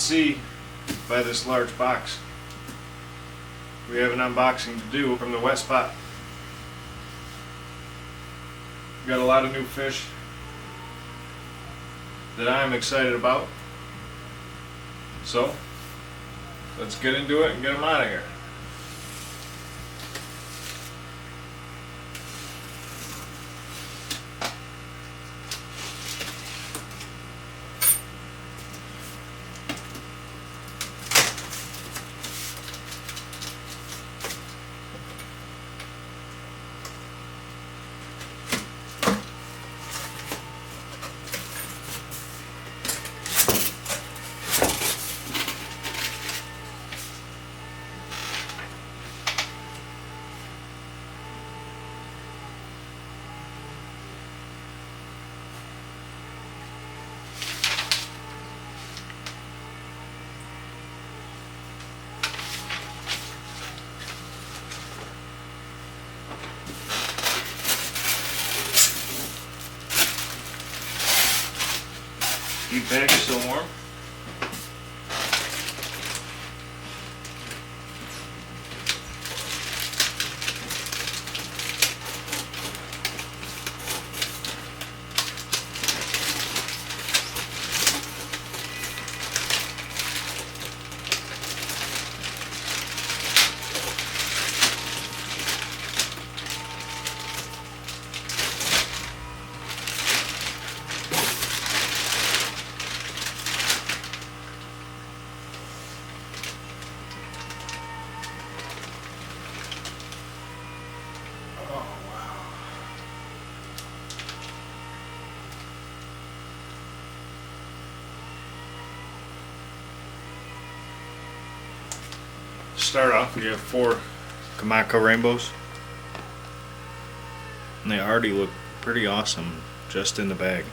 see by this large box, we have an unboxing to do from the Wetspot. We got a lot of new fish that I'm excited about. So, let's get into it and get them out of here. Keep back still warm. Start off, we have 4 Kamaka rainbows, and they already look pretty awesome just in the bag.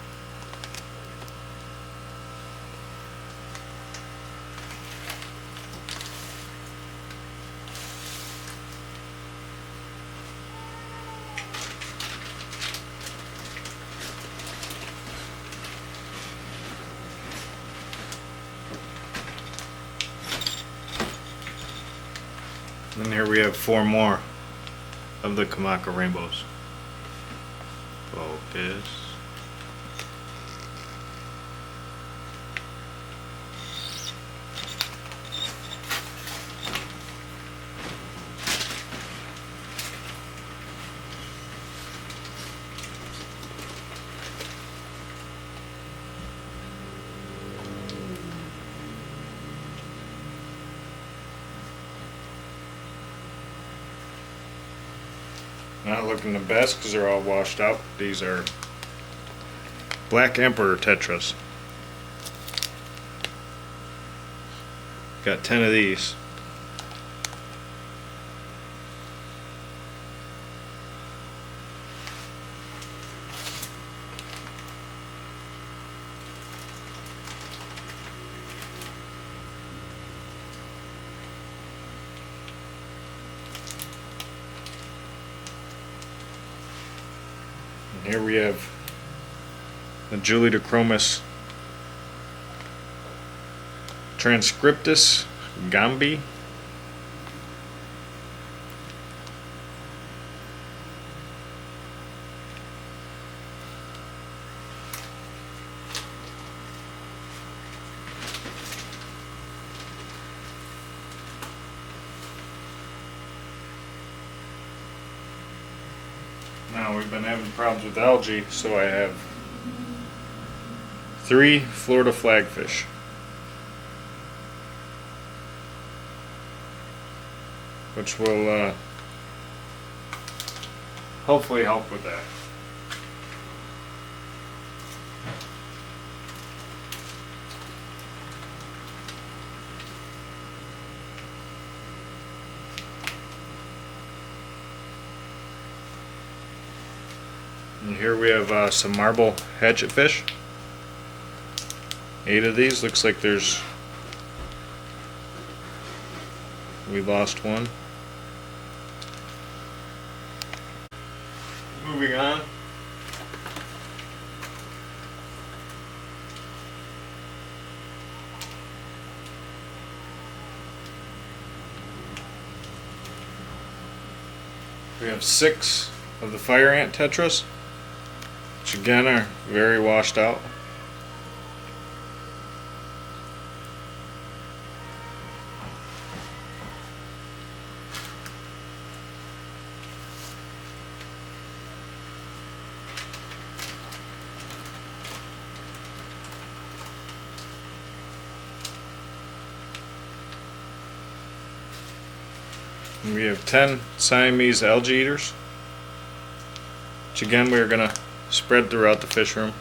And here we have 4 more of the Kamaka rainbows. Focus. Not looking the best because they're all washed out. These are Black Emperor tetras. Got 10 of these. Here we have the Julidachromis transcriptus gambi. Now we've been having problems with algae, so I have 3 Florida flagfish. Which will hopefully help with that. And here we have some marble hatchetfish. 8 of these. Looks like we lost one. Moving on. We have 6 of the fire ant tetras, which again are very washed out. And we have 10 Siamese algae eaters, which again we are going to spread throughout the fish room.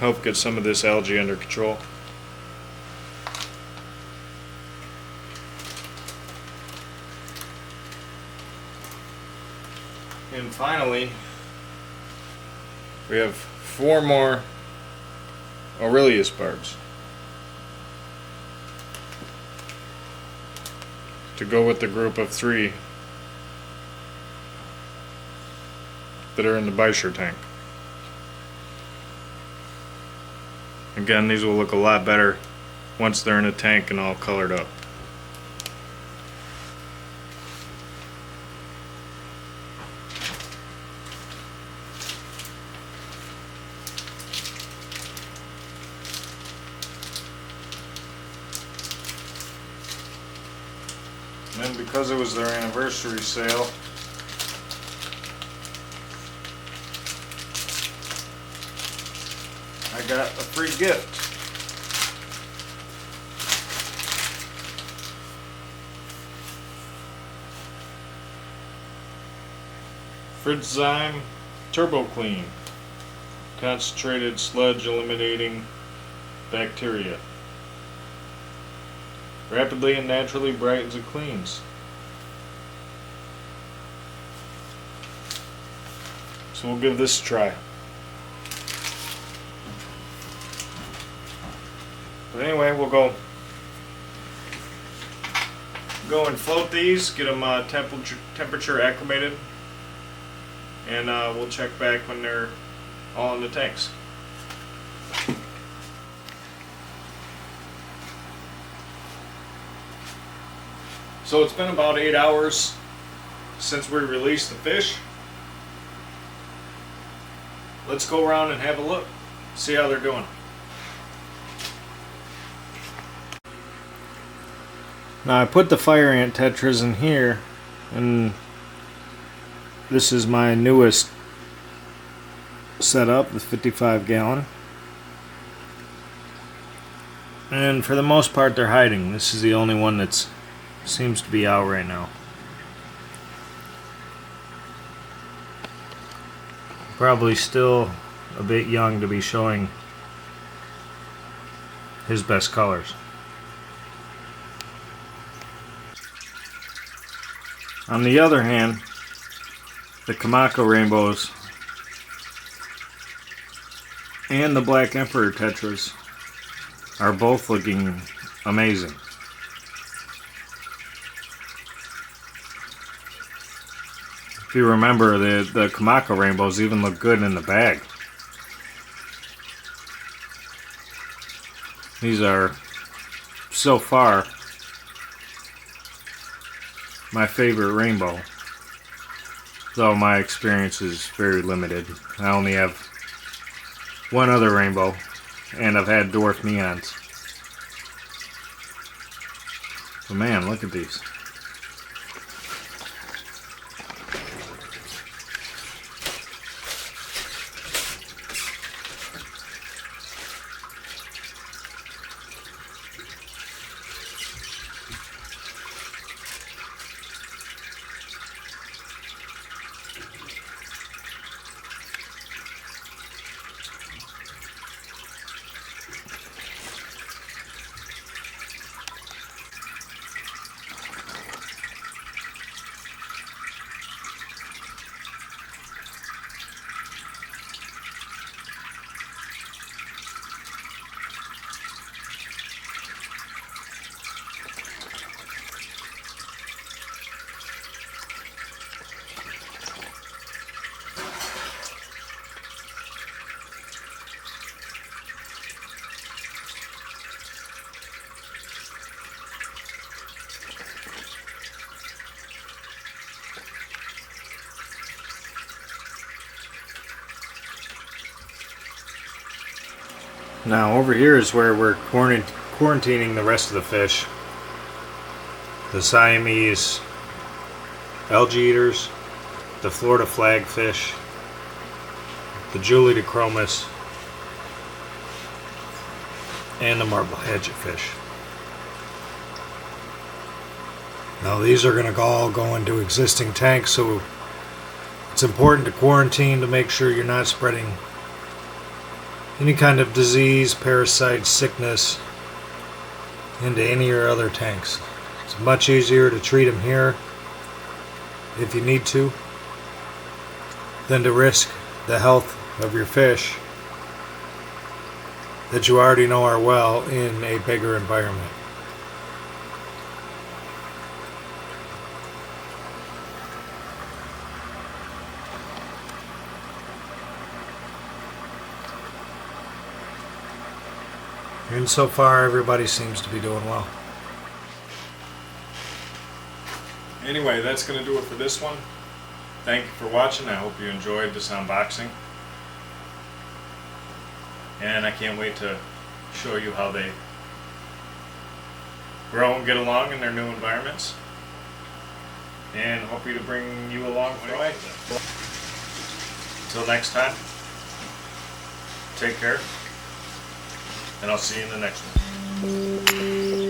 Help get some of this algae under control. And finally, we have 4 more Aurelius barbs to go with the group of 3 that are in the Beischer tank. Again, these will look a lot better once they're in a tank and all colored up. And then because it was their anniversary sale, I got a free gift. Fridzyme Turbo Clean. Concentrated sludge eliminating bacteria. Rapidly and naturally brightens and cleans. So we'll give this a try. But anyway, we'll go and float these, get them temperature acclimated, and we'll check back when they're all in the tanks. So it's been about 8 hours since we released the fish. Let's go around and have a look, see how they're doing. Now I put the fire ant tetras in here, and this is my newest setup, the 55 gallon. And for the most part they're hiding. This is the only one that seems to be out right now. Probably still a bit young to be showing his best colors. On the other hand, the Kamako rainbows and the Black Emperor tetras are both looking amazing. If you remember, the Kamako rainbows even look good in the bag. These are, so far, my favorite rainbow, though my experience is very limited. I only have one other rainbow, and I've had dwarf neons. But man, look at these. Now over here is where we're quarantining the rest of the fish. The Siamese algae eaters, the Florida flagfish, the Julidochromis, and the marble hatchetfish. Now these are going to all go into existing tanks, so it's important to quarantine to make sure you're not spreading any kind of disease, parasite, sickness into any of your other tanks. It's much easier to treat them here if you need to than to risk the health of your fish that you already know are well in a bigger environment. And so far everybody seems to be doing well. Anyway, that's going to do it for this one. Thank you for watching. I hope you enjoyed this unboxing. And I can't wait to show you how they grow and get along in their new environments. And hope to bring you along for the way. Until next time, take care. And I'll see you in the next one.